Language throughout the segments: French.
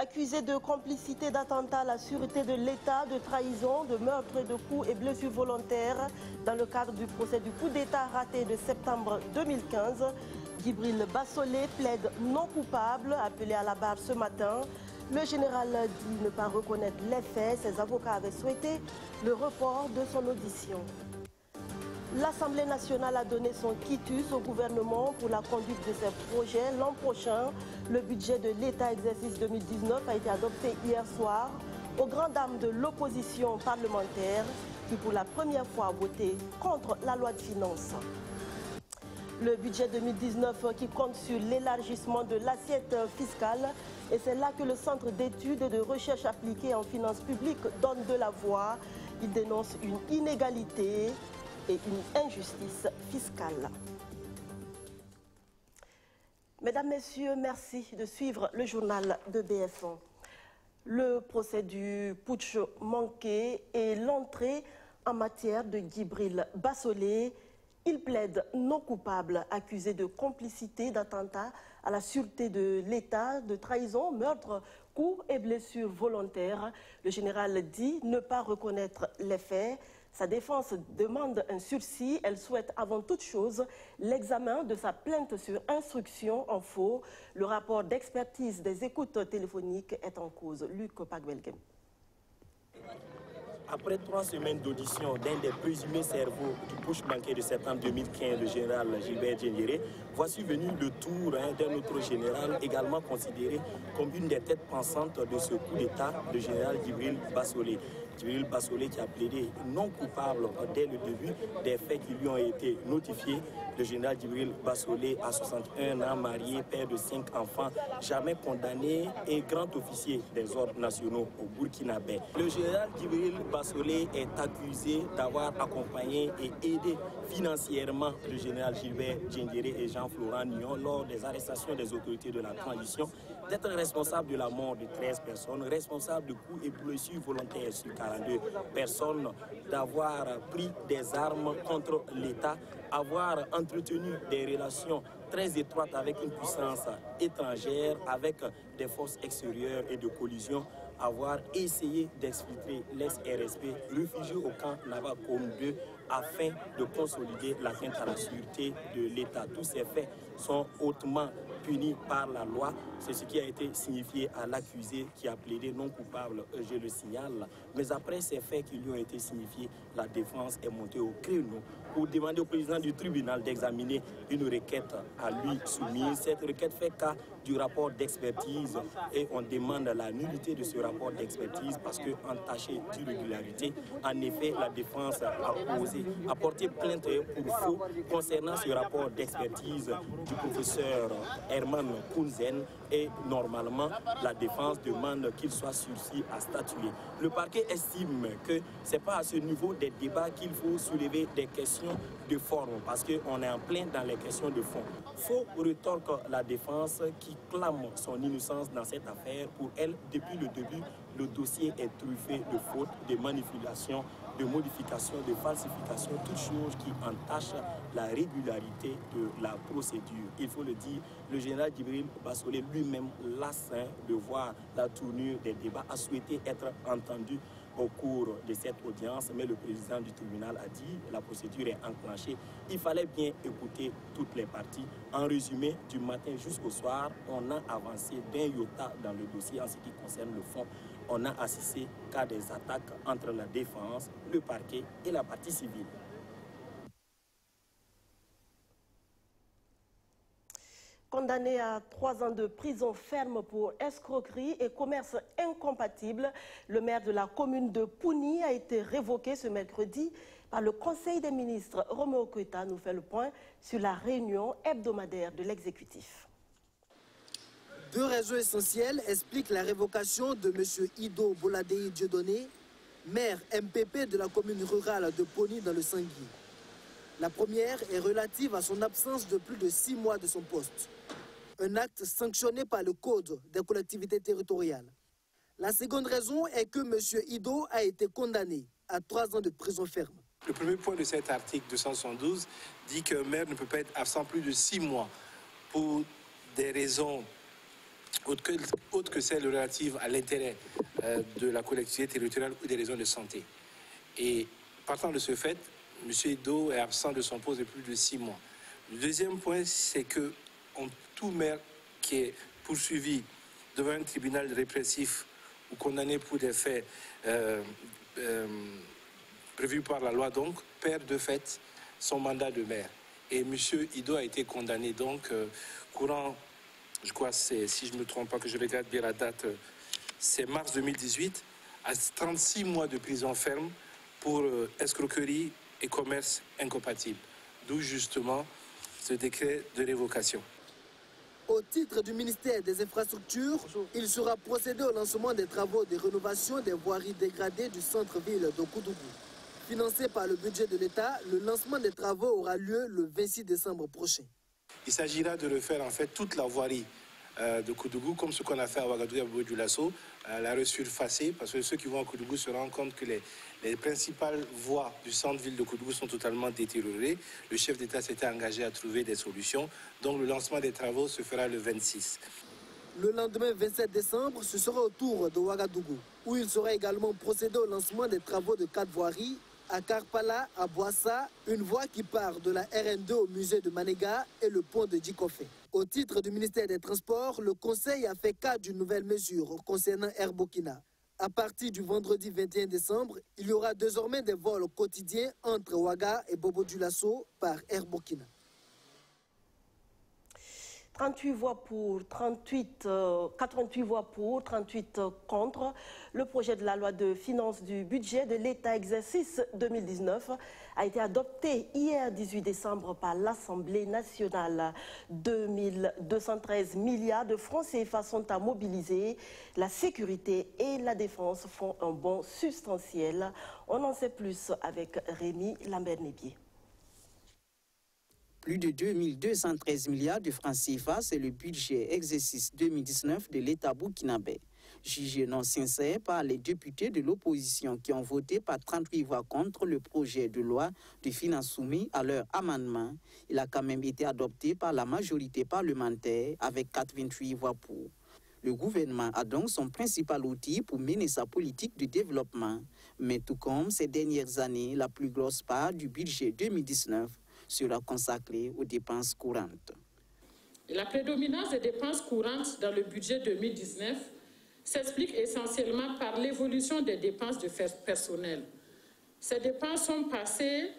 Accusé de complicité d'attentat à la sûreté de l'État, de trahison, de meurtre et de coups et blessures volontaires dans le cadre du procès du coup d'État raté de septembre 2015, Djibril Bassolé plaide non coupable, appelé à la barre ce matin. Le général dit ne pas reconnaître les faits. Ses avocats avaient souhaité le report de son audition. L'Assemblée nationale a donné son quitus au gouvernement pour la conduite de ses projets. L'an prochain, le budget de l'État exercice 2019 a été adopté hier soir aux grandes dames de l'opposition parlementaire qui pour la première fois a voté contre la loi de finances. Le budget 2019 qui compte sur l'élargissement de l'assiette fiscale et c'est là que le Centre d'études et de recherche appliquée en finances publiques donne de la voix. Il dénonce une inégalité et une injustice fiscale. Mesdames, Messieurs, merci de suivre le journal de BF1. Le procès du putsch manqué et l'entrée en matière de Djibril Bassolé. Il plaide non coupable, accusé de complicité d'attentat à la sûreté de l'État, de trahison, meurtre, coups et blessures volontaires. Le général dit ne pas reconnaître les faits. Sa défense demande un sursis. Elle souhaite avant toute chose l'examen de sa plainte sur instruction en faux. Le rapport d'expertise des écoutes téléphoniques est en cause. Luc Pagwelgem. Après 3 semaines d'audition d'un des présumés cerveaux du putsch manqué de septembre 2015, le général Gilbert Diendéré, voici venu le tour d'un autre général également considéré comme une des têtes pensantes de ce coup d'État, le général Djibril Bassolé. Djibril Bassolé qui a plaidé non coupable dès le début des faits qui lui ont été notifiés. Le général Djibril Bassolé, à 61 ans, marié, père de 5 enfants, jamais condamné et grand officier des ordres nationaux au Burkinabé. Le général Djibril Bassolé est accusé d'avoir accompagné et aidé financièrement le général Gilbert Diendéré et Jean-Florent Nion lors des arrestations des autorités de la transition, d'être responsable de la mort de 13 personnes, responsable de coups et blessures volontaires sur 42 personnes, d'avoir pris des armes contre l'État, avoir entretenu des relations très étroites avec une puissance étrangère, avec des forces extérieures et de collision, avoir essayé d'exfiltrer l'ex-RSP, réfugié au camp Navakom 2, afin de consolider l'atteinte à la sûreté de l'État. Tous ces faits sont hautement punis par la loi. C'est ce qui a été signifié à l'accusé qui a plaidé non coupable, je le signale. Mais après ces faits qui lui ont été signifiés, la défense est montée au créneau pour demander au président du tribunal d'examiner une requête à lui soumise. Cette requête fait cas du rapport d'expertise et on demande la nullité de ce rapport d'expertise parce que entaché d'irrégularité, en effet, la défense a porté plainte pour faux concernant ce rapport d'expertise du professeur Herman Kunzen et normalement la défense demande qu'il soit sursis à statuer. Le parquet estime que ce n'est pas à ce niveau des débats qu'il faut soulever des questions de forme parce qu'on est en plein dans les questions de fond. Faux rétorque la défense qui clame son innocence dans cette affaire. Pour elle, depuis le début, le dossier est truffé de fautes, de manipulations, de modifications, de falsifications, toutes choses qui entachent la régularité de la procédure. Il faut le dire, le général Djibril Bassolé lui-même, lasse de voir la tournure des débats, a souhaité être entendu au cours de cette audience, mais le président du tribunal a dit que la procédure est enclenchée. Il fallait bien écouter toutes les parties. En résumé, du matin jusqu'au soir, on a avancé d'un iota dans le dossier en ce qui concerne le fond. On a assisté qu'à des attaques entre la défense, le parquet et la partie civile. Condamné à 3 ans de prison ferme pour escroquerie et commerce incompatible, le maire de la commune de Pouni a été révoqué ce mercredi par le Conseil des ministres. Roméo Koita nous fait le point sur la réunion hebdomadaire de l'exécutif. 2 raisons essentielles expliquent la révocation de M. Ido Boladei Dieudonné, maire MPP de la commune rurale de Pouni dans le Sangui. La première est relative à son absence de plus de 6 mois de son poste. Un acte sanctionné par le Code des collectivités territoriales. La seconde raison est que M. Ido a été condamné à 3 ans de prison ferme. Le premier point de cet article 272 dit qu'un maire ne peut pas être absent plus de 6 mois pour des raisons autre que celle relative à l'intérêt de la collectivité territoriale ou des raisons de santé. Et partant de ce fait, M. Ido est absent de son poste depuis plus de 6 mois. Le deuxième point, c'est que tout maire qui est poursuivi devant un tribunal répressif ou condamné pour des faits prévus par la loi, donc, perd de fait son mandat de maire. Et M. Ido a été condamné, donc, courant, je crois, si je ne me trompe pas, que je regarde bien la date, c'est mars 2018, à 36 mois de prison ferme pour escroquerie et commerce incompatible. D'où justement ce décret de révocation. Au titre du ministère des Infrastructures, il sera procédé au lancement des travaux de rénovation des voiries dégradées du centre-ville de Koudougou. Financé par le budget de l'État, le lancement des travaux aura lieu le 26 décembre prochain. Il s'agira de refaire en fait toute la voirie de Koudougou, comme ce qu'on a fait à Ouagadougou et à Bobo-Dioulasso, la resurfacer, parce que ceux qui vont à Koudougou se rendent compte que les principales voies du centre-ville de Koudougou sont totalement détériorées. Le chef d'État s'était engagé à trouver des solutions. Donc le lancement des travaux se fera le 26. Le lendemain 27 décembre, ce sera au tour de Ouagadougou, où il sera également procédé au lancement des travaux de 4 voiries à Karpala, à Boissa, une voie qui part de la RN2 au musée de Manéga et le pont de Djikofé. Au titre du ministère des Transports, le Conseil a fait cas d'une nouvelle mesure concernant Air Burkina. À partir du vendredi 21 décembre, il y aura désormais des vols quotidiens entre Ouaga et Bobo-Dioulasso par Air Burkina. 88 voix pour, 88 voix pour, 38 contre. Le projet de la loi de finances du budget de l'État exercice 2019 a été adopté hier 18 décembre par l'Assemblée nationale. 2213 milliards de francs CFA sont à mobiliser. La sécurité et la défense font un bond substantiel. On en sait plus avec Rémi Lambert-Nébier. Plus de 2213 milliards de francs CFA, c'est le budget exercice 2019 de l'État burkinabé. Jugé non sincère par les députés de l'opposition qui ont voté par 38 voix contre le projet de loi de finances soumis à leur amendement, il a quand même été adopté par la majorité parlementaire avec 428 voix pour. Le gouvernement a donc son principal outil pour mener sa politique de développement. Mais tout comme ces dernières années, la plus grosse part du budget 2019 sera consacrée aux dépenses courantes. La prédominance des dépenses courantes dans le budget 2019 s'explique essentiellement par l'évolution des dépenses de personnel. Ces dépenses sont passées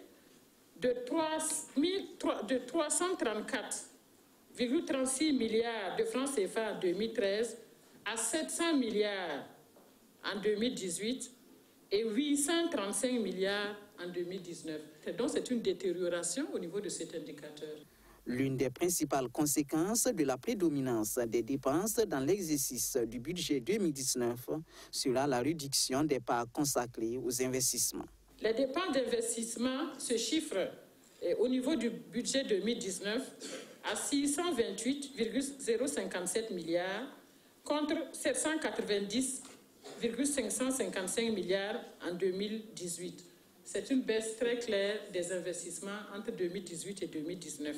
de 334,36 milliards de francs CFA en 2013 à 700 milliards en 2018 et 835 milliards en 2019. Donc c'est une détérioration au niveau de cet indicateur. L'une des principales conséquences de la prédominance des dépenses dans l'exercice du budget 2019 sera la réduction des parts consacrées aux investissements. Les dépenses d'investissement se chiffrent au niveau du budget 2019 à 628,057 milliards contre 790,555 milliards en 2018. C'est une baisse très claire des investissements entre 2018 et 2019.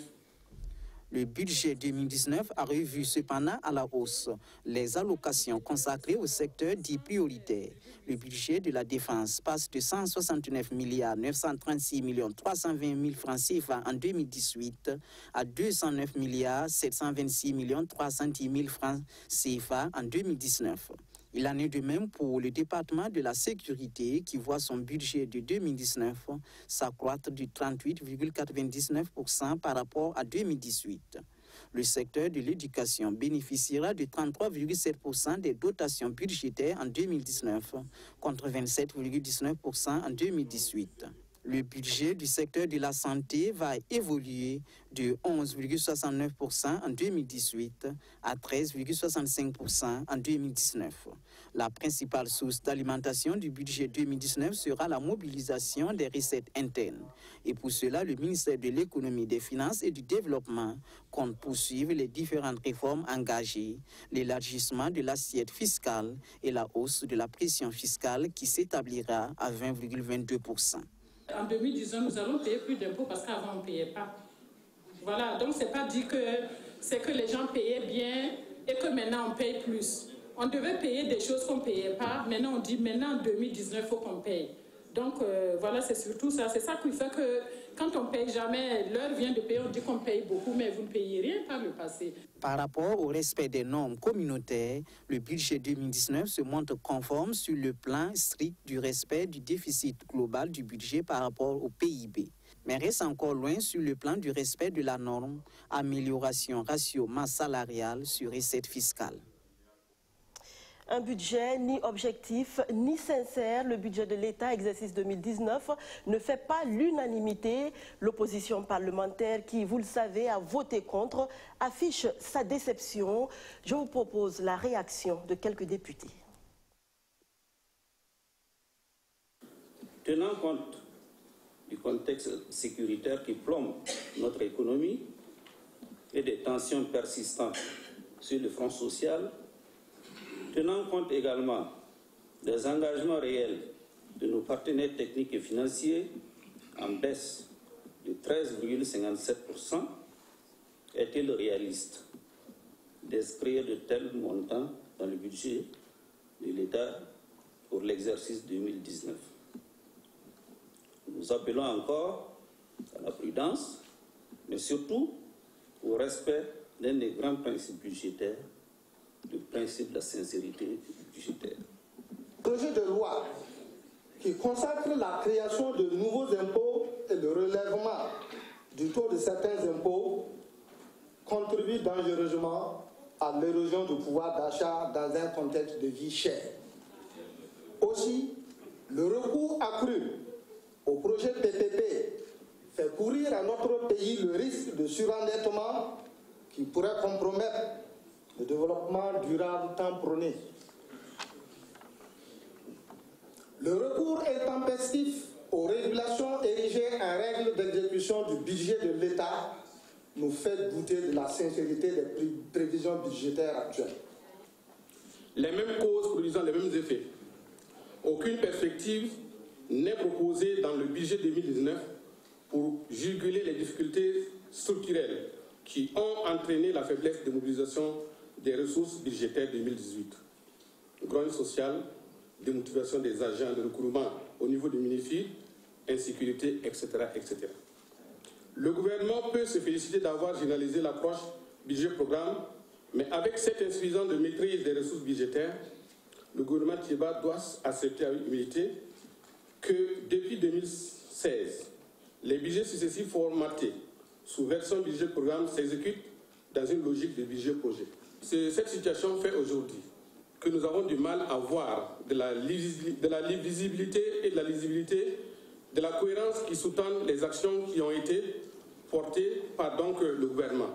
Le budget 2019 a revu cependant à la hausse les allocations consacrées au secteur dit prioritaire. Le budget de la défense passe de 169 milliards 936 millions 320 000 francs CFA en 2018 à 209 milliards 726 millions 310 000 francs CFA en 2019. Il en est de même pour le département de la sécurité qui voit son budget de 2019 s'accroître de 38,99% par rapport à 2018. Le secteur de l'éducation bénéficiera de 33,7% des dotations budgétaires en 2019 contre 27,19% en 2018. Le budget du secteur de la santé va évoluer de 11,69% en 2018 à 13,65% en 2019. La principale source d'alimentation du budget 2019 sera la mobilisation des recettes internes. Et pour cela, le ministère de l'Économie, des Finances et du Développement compte poursuivre les différentes réformes engagées, l'élargissement de l'assiette fiscale et la hausse de la pression fiscale qui s'établira à 20,22%. En 2019, nous allons payer plus d'impôts parce qu'avant, on ne payait pas. Voilà, donc ce n'est pas dit que c'est que les gens payaient bien et que maintenant on paye plus. On devait payer des choses qu'on ne payait pas. Maintenant, on dit, maintenant en 2019, il faut qu'on paye. Donc, voilà, c'est surtout ça. C'est ça qui fait que quand on ne paye jamais, l'heure vient de payer, on dit qu'on paye beaucoup, mais vous ne payez rien par le passé. Par rapport au respect des normes communautaires, le budget 2019 se montre conforme sur le plan strict du respect du déficit global du budget par rapport au PIB, mais reste encore loin sur le plan du respect de la norme, amélioration ratio masse salariale sur recette fiscale. Un budget ni objectif, ni sincère. Le budget de l'État, exercice 2019, ne fait pas l'unanimité. L'opposition parlementaire qui, vous le savez, a voté contre, affiche sa déception. Je vous propose la réaction de quelques députés. Tenant compte du contexte sécuritaire qui plombe notre économie et des tensions persistantes sur le front social, tenant compte également des engagements réels de nos partenaires techniques et financiers en baisse de 13,57%, est-il réaliste d'inscrire de tels montants dans le budget de l'État pour l'exercice 2019? Nous appelons encore à la prudence, mais surtout au respect d'un des grands principes budgétaires, le principe de la sincérité budgétaire. Projet de loi qui consacre la création de nouveaux impôts et le relèvement du taux de certains impôts contribue dangereusement à l'érosion du pouvoir d'achat dans un contexte de vie chère. Aussi, le recours accru au projet PPP fait courir à notre pays le risque de surendettement qui pourrait compromettre le développement durable tant prôné. Le recours intempestif aux régulations érigées en règle d'exécution du budget de l'État nous fait douter de la sincérité des prévisions budgétaires actuelles. Les mêmes causes produisant les mêmes effets. Aucune perspective n'est proposée dans le budget 2019 pour juguler les difficultés structurelles qui ont entraîné la faiblesse de mobilisation des ressources budgétaires 2018. Grogne sociale, démotivation des agents de recouvrement au niveau du MINEFI, insécurité, etc., etc. Le gouvernement peut se féliciter d'avoir généralisé l'approche budget-programme, mais avec cette insuffisance de maîtrise des ressources budgétaires, le gouvernement Thiéba doit accepter avec humilité que depuis 2016, les budgets successifs formatés sous version budget-programme s'exécutent dans une logique de budget-projet. Cette situation fait aujourd'hui que nous avons du mal à voir de la lisibilité et de la lisibilité, de la cohérence qui sous-tendent les actions qui ont été portées par donc le gouvernement.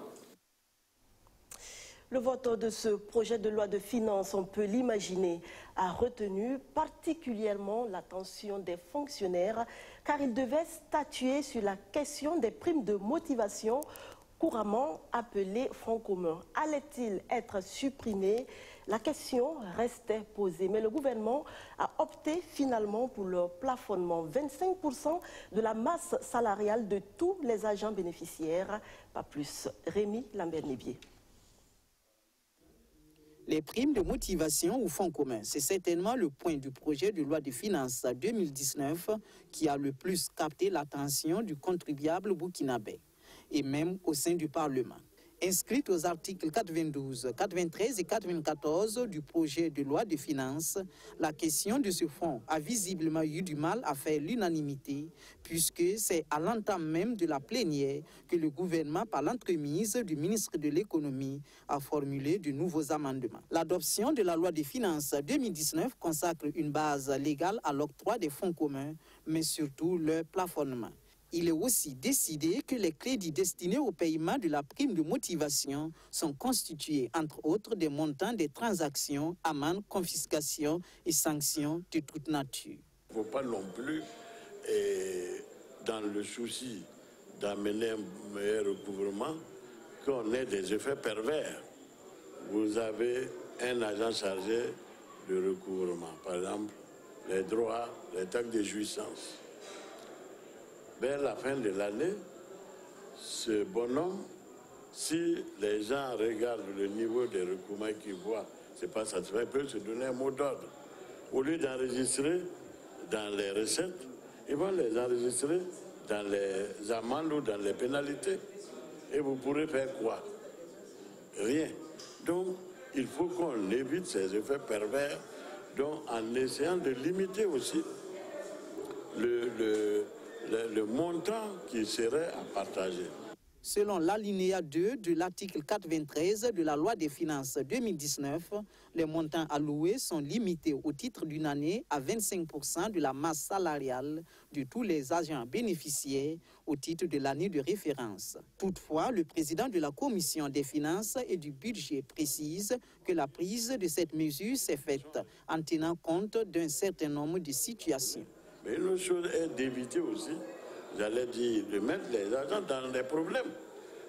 Le vote de ce projet de loi de finances, on peut l'imaginer, a retenu particulièrement l'attention des fonctionnaires car ils devaient statuer sur la question des primes de motivation couramment appelées fonds communs. Allait-il être supprimé? La question restait posée, mais le gouvernement a opté finalement pour le plafonnement 25% de la masse salariale de tous les agents bénéficiaires. Pas plus. Rémi Lambert-Nébier. Les primes de motivation ou fonds communs, c'est certainement le point du projet de loi de finances 2019 qui a le plus capté l'attention du contribuable burkinabé, et même au sein du Parlement. Inscrite aux articles 92, 93 et 94 du projet de loi de finances, la question de ce fonds a visiblement eu du mal à faire l'unanimité, puisque c'est à l'entame même de la plénière que le gouvernement, par l'entremise du ministre de l'économie, a formulé de nouveaux amendements. L'adoption de la loi de finances 2019 consacre une base légale à l'octroi des fonds communs, mais surtout leur plafonnement. Il est aussi décidé que les crédits destinés au paiement de la prime de motivation sont constitués, entre autres, des montants des transactions, amendes, confiscations et sanctions de toute nature. Il ne faut pas non plus, dans le souci d'amener un meilleur recouvrement, qu'on ait des effets pervers. Vous avez un agent chargé de recouvrement, par exemple, les droits, les taxes de jouissance. Vers la fin de l'année, ce bonhomme Si les gens regardent le niveau des recouvrements qu'ils voient, c'est pas satisfait, ils peuvent se donner un mot d'ordre. Au lieu d'enregistrer dans les recettes, ils vont les enregistrer dans les amendes ou dans les pénalités. Et vous pourrez faire quoi? Rien. Donc, il faut qu'on évite ces effets pervers, donc en essayant de limiter aussi le montant qui serait à partager. Selon l'alinéa 2 de l'article 93 de la loi des finances 2019, les montants alloués sont limités au titre d'une année à 25% de la masse salariale de tous les agents bénéficiaires au titre de l'année de référence. Toutefois, le président de la Commission des finances et du budget précise que la prise de cette mesure s'est faite en tenant compte d'un certain nombre de situations. Mais une autre chose est d'éviter aussi, j'allais dire, de mettre les agents dans des problèmes.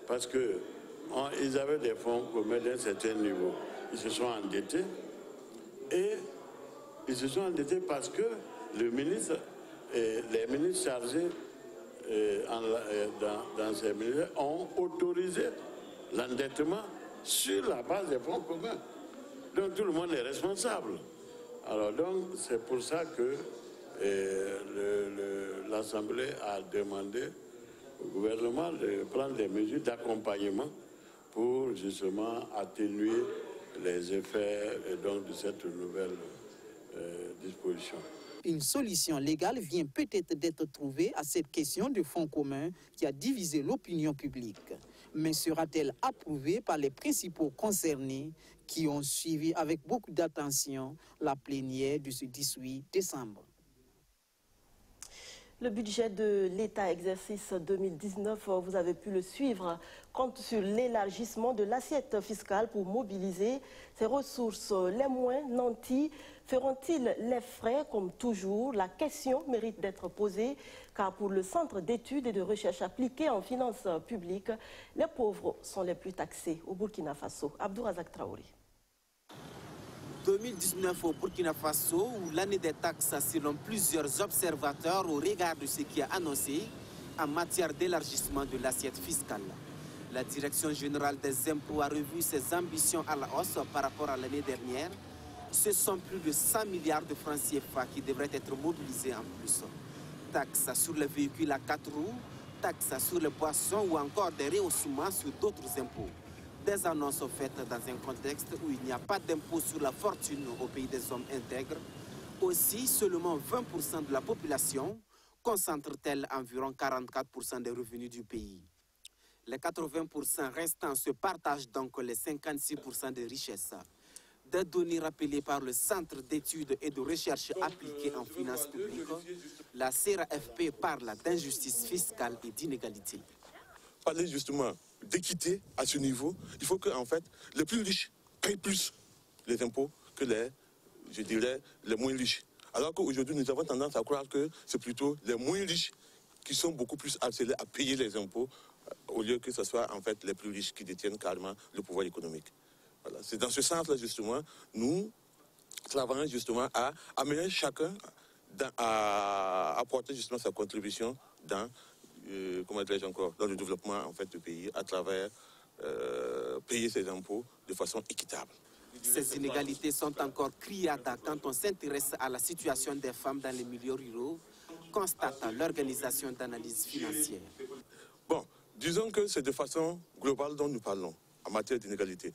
Parce qu'ils avaient des fonds communs d'un certain niveau. Ils se sont endettés. Et ils se sont endettés parce que le ministre, les ministres chargés dans ces ministères ont autorisé l'endettement sur la base des fonds communs. Donc tout le monde est responsable. Alors donc c'est pour ça que l'Assemblée a demandé au gouvernement de prendre des mesures d'accompagnement pour justement atténuer les effets donc, de cette nouvelle disposition. Une solution légale vient peut-être d'être trouvée à cette question de fonds communs qui a divisé l'opinion publique. Mais sera-t-elle approuvée par les principaux concernés qui ont suivi avec beaucoup d'attention la plénière de ce 18 décembre? Le budget de l'État exercice 2019, vous avez pu le suivre, compte sur l'élargissement de l'assiette fiscale pour mobiliser ces ressources. Les moins nantis feront-ils les frais comme toujours? La question mérite d'être posée car pour le Centre d'études et de recherche appliquées en finances publiques, les pauvres sont les plus taxés au Burkina Faso. Abdourazak Traoré. 2019 au Burkina Faso, où l'année des taxes selon plusieurs observateurs au regard de ce qui est annoncé en matière d'élargissement de l'assiette fiscale. La Direction générale des impôts a revu ses ambitions à la hausse par rapport à l'année dernière. Ce sont plus de 100 milliards de francs CFA qui devraient être mobilisés en plus. Taxes sur les véhicules à 4 roues, taxes sur les boissons ou encore des rehaussements sur d'autres impôts. Des annonces faites dans un contexte où il n'y a pas d'impôt sur la fortune au pays des hommes intègres. Aussi, seulement 20% de la population concentre-t-elle environ 44% des revenus du pays. Les 80% restants se partagent donc les 56% des richesses. Des données rappelées par le Centre d'études et de recherche appliquées en finances publiques, la CRFP parle d'injustice fiscale et d'inégalité. Parler justement d'équité à ce niveau, il faut que en fait, les plus riches payent plus les impôts que les moins riches. Alors qu'aujourd'hui, nous avons tendance à croire que c'est plutôt les moins riches qui sont beaucoup plus harcelés à payer les impôts, au lieu que ce soit en fait les plus riches qui détiennent carrément le pouvoir économique. Voilà. C'est dans ce sens-là, justement, nous travaillons justement à amener chacun à apporter justement sa contribution dans comment dirais-je encore, dans le développement en fait, du pays à travers payer ses impôts de façon équitable. Ces inégalités sont encore criardes quand on s'intéresse à la situation des femmes dans les milieux ruraux, constatant l'organisation d'analyse financière. Bon, disons que c'est de façon globale dont nous parlons en matière d'inégalité.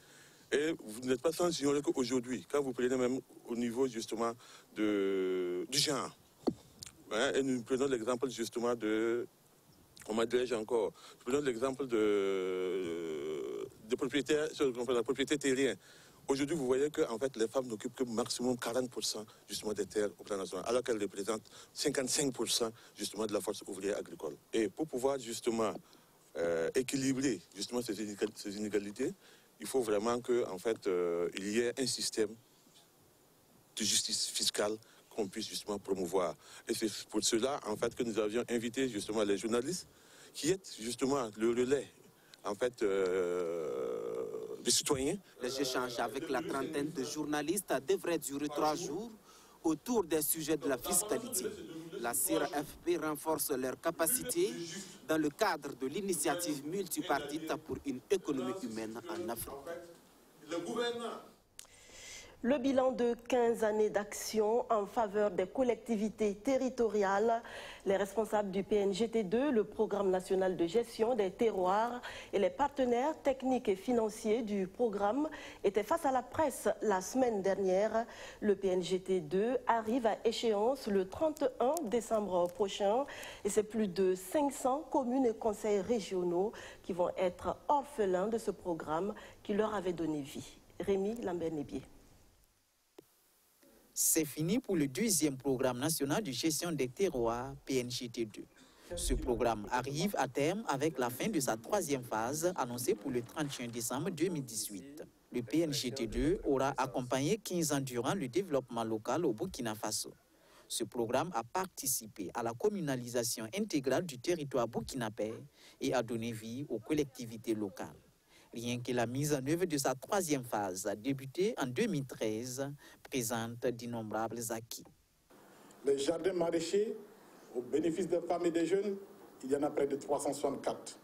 Et vous n'êtes pas sans ignorer qu'aujourd'hui, quand vous prenez même au niveau justement du genre, hein, et nous prenons l'exemple justement de... Comment dirais-je encore? Je donne l'exemple de propriétaires, la propriété terrienne. Aujourd'hui, vous voyez que en fait, les femmes n'occupent que maximum 40% justement des terres au plan national, alors qu'elles représentent 55% justement de la force ouvrière agricole. Et pour pouvoir justement équilibrer justement ces inégalités, il faut vraiment que en fait, il y ait un système de justice fiscale qu'on puisse justement promouvoir. Et c'est pour cela, en fait, que nous avions invité justement les journalistes qui est justement le relais, en fait, des citoyens. Les échanges avec la trentaine de journalistes devraient durer 3 jours autour des sujets de la fiscalité. La CIRFP renforce leurs capacités dans le cadre de l'initiative multipartite pour une économie humaine en Afrique. Le bilan de 15 années d'action en faveur des collectivités territoriales, les responsables du PNGT2, le Programme national de gestion des terroirs et les partenaires techniques et financiers du programme étaient face à la presse la semaine dernière. Le PNGT2 arrive à échéance le 31 décembre prochain et c'est plus de 500 communes et conseils régionaux qui vont être orphelins de ce programme qui leur avait donné vie. Rémi Lambert-Nébier. C'est fini pour le deuxième programme national de gestion des terroirs, PNGT2. Ce programme arrive à terme avec la fin de sa troisième phase, annoncée pour le 31 décembre 2018. Le PNGT2 aura accompagné 15 ans durant le développement local au Burkina Faso. Ce programme a participé à la communalisation intégrale du territoire burkinabé et a donné vie aux collectivités locales. Rien que la mise en œuvre de sa troisième phase, débutée en 2013, présente d'innombrables acquis. Les jardins maraîchers, au bénéfice des femmes et des jeunes, il y en a près de 364.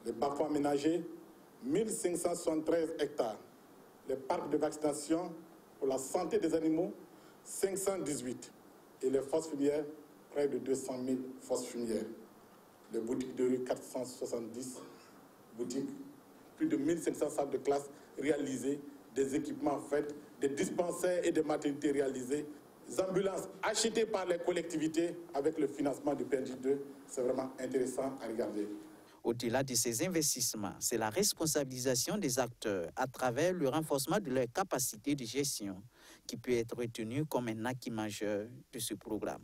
Les bas-fonds aménagés, 1573 hectares. Les parcs de vaccination pour la santé des animaux, 518. Et les fosses fumières, près de 200 000 fosses fumières. Les boutiques de rue, 470 boutiques. Plus de 1500 salles de classe réalisées, des équipements faits, des dispensaires et des maternités réalisées, des ambulances achetées par les collectivités avec le financement du PNJ2. C'est vraiment intéressant à regarder. Au-delà de ces investissements, c'est la responsabilisation des acteurs à travers le renforcement de leur capacité de gestion qui peut être retenu comme un acquis majeur de ce programme.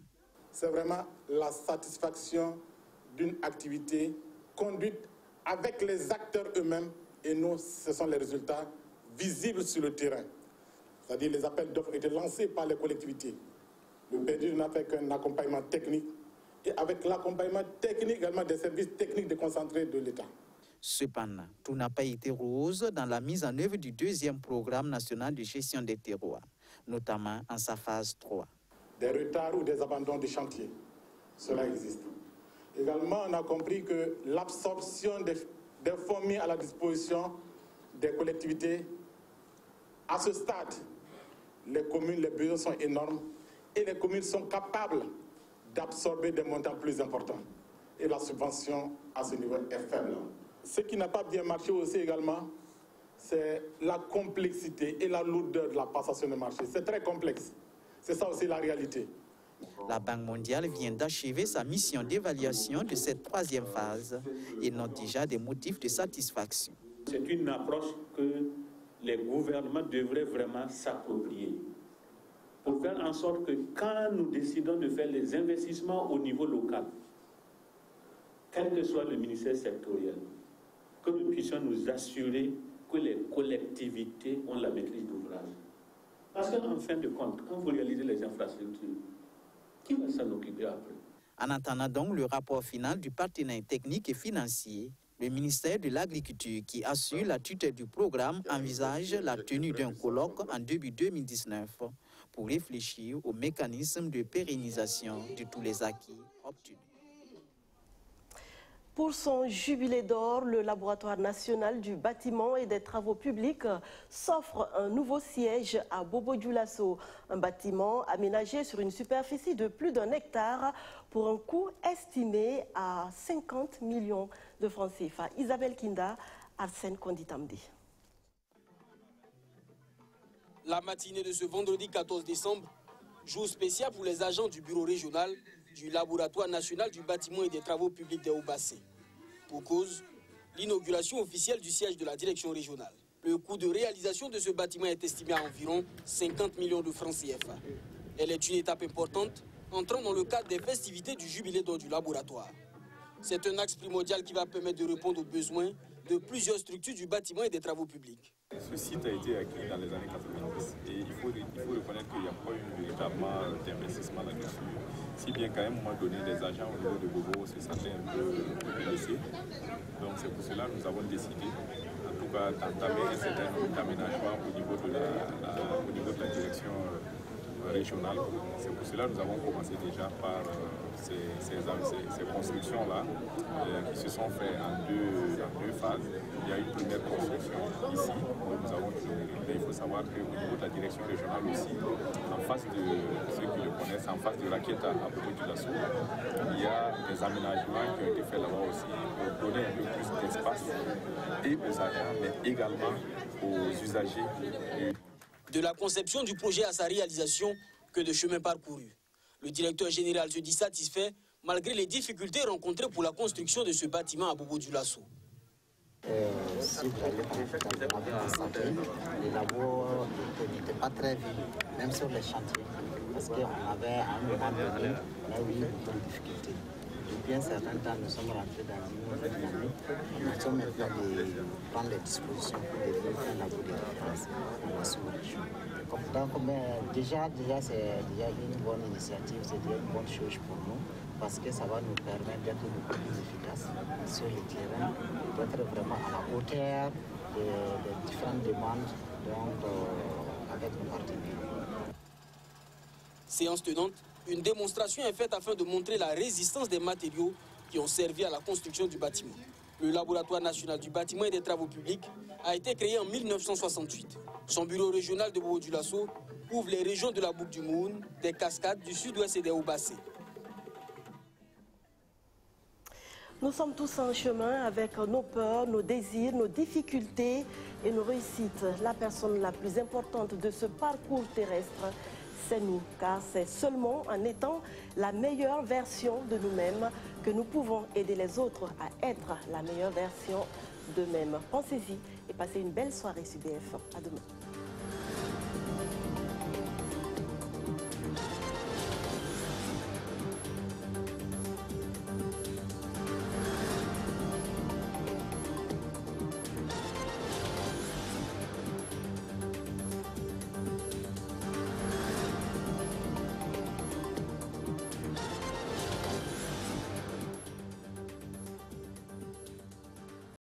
C'est vraiment la satisfaction d'une activité conduite avec les acteurs eux-mêmes. Et nous, ce sont les résultats visibles sur le terrain. C'est-à-dire les appels d'offres étaient lancés par les collectivités. Le PNJ n'a fait qu'un accompagnement technique et avec l'accompagnement technique également des services techniques déconcentrés de l'État. Cependant, tout n'a pas été rose dans la mise en œuvre du deuxième programme national de gestion des terroirs, notamment en sa phase 3. Des retards ou des abandons de chantier, cela existe. Également, on a compris que l'absorption des fonds mis à la disposition des collectivités, à ce stade, les communes, les besoins sont énormes et les communes sont capables d'absorber des montants plus importants. Et la subvention à ce niveau est faible. Ce qui n'a pas bien marché aussi également, c'est la complexité et la lourdeur de la passation de marché. C'est très complexe. C'est ça aussi la réalité. La Banque mondiale vient d'achever sa mission d'évaluation de cette troisième phase et note déjà des motifs de satisfaction. C'est une approche que les gouvernements devraient vraiment s'approprier pour faire en sorte que quand nous décidons de faire les investissements au niveau local, quel que soit le ministère sectoriel, que nous puissions nous assurer que les collectivités ont la maîtrise d'ouvrage. Parce qu'en fin de compte, quand vous réalisez les infrastructures, qui va s'en occuper après? En attendant donc le rapport final du partenaire technique et financier, le ministère de l'Agriculture, qui assure la tutelle du programme, envisage la tenue d'un colloque en début 2019 pour réfléchir au mécanisme de pérennisation de tous les acquis obtenus. Pour son jubilé d'or, le Laboratoire national du bâtiment et des travaux publics s'offre un nouveau siège à Bobo-Dioulasso, un bâtiment aménagé sur une superficie de plus d'1 hectare pour un coût estimé à 50 millions de francs CFA. Isabelle Kinda, Arsène Konditamdi. La matinée de ce vendredi 14 décembre, jour spécial pour les agents du bureau régional du Laboratoire national du bâtiment et des travaux publics des Hauts-Bassins. Pour cause, l'inauguration officielle du siège de la direction régionale. Le coût de réalisation de ce bâtiment est estimé à environ 50 millions de francs CFA. Elle est une étape importante entrant dans le cadre des festivités du jubilé d'or du laboratoire. C'est un axe primordial qui va permettre de répondre aux besoins de plusieurs structures du bâtiment et des travaux publics. Ce site a été acquis dans les années 90 et il faut reconnaître qu'il n'y a pas eu véritablement d'investissement là-dessus. Si bien qu'à un moment donné, les agents au niveau de Bobo se sentaient un peu blessés. Donc c'est pour cela que nous avons décidé, en tout cas, d'entamer un certain nombre d'aménagements au niveau de la direction régionale. C'est pour cela que nous avons commencé déjà par ces constructions-là qui se sont faites en deux phases. Il y a une première construction ici, où nous avons terminé. Il faut savoir qu'au niveau de la direction régionale aussi, en face de ceux qui le connaissent, en face de Rakieta à Bobo-Dioulasso, il y a des aménagements qui ont été faits là-bas aussi pour donner un peu plus d'espace et aux agents, mais également aux usagers. De la conception du projet à sa réalisation, que de chemin parcouru. Le directeur général se dit satisfait malgré les difficultés rencontrées pour la construction de ce bâtiment à Bobo-Dioulasso. Si vous allez dans la santé, les labos n'étaient pas très vus, même sur les chantiers, parce qu'on avait un moment donné, on a eu beaucoup de difficultés. Depuis un certain temps, nous sommes rentrés dans une nouvelle dynamique. Nous sommes maintenant de prendre les dispositions pour développer un labo de référence dans la sous-région. Donc, déjà c'est déjà une bonne initiative, c'est déjà une bonne chose pour nous, parce que ça va nous permettre d'être beaucoup plus efficaces sur le terrain, d'être vraiment à la hauteur des différentes demandes avec nos partenaires. Séance tenante, une démonstration est faite afin de montrer la résistance des matériaux qui ont servi à la construction du bâtiment. Le laboratoire national du bâtiment et des travaux publics a été créé en 1968. Son bureau régional de Bobo-Dioulasso couvre les régions de la Boucle du Moun, des Cascades, du Sud-Ouest et des Hauts-Bassés. Nous sommes tous en chemin avec nos peurs, nos désirs, nos difficultés et nos réussites. La personne la plus importante de ce parcours terrestre, c'est nous, car c'est seulement en étant la meilleure version de nous-mêmes que nous pouvons aider les autres à être la meilleure version d'eux-mêmes. Pensez-y et passez une belle soirée sur BF. À demain.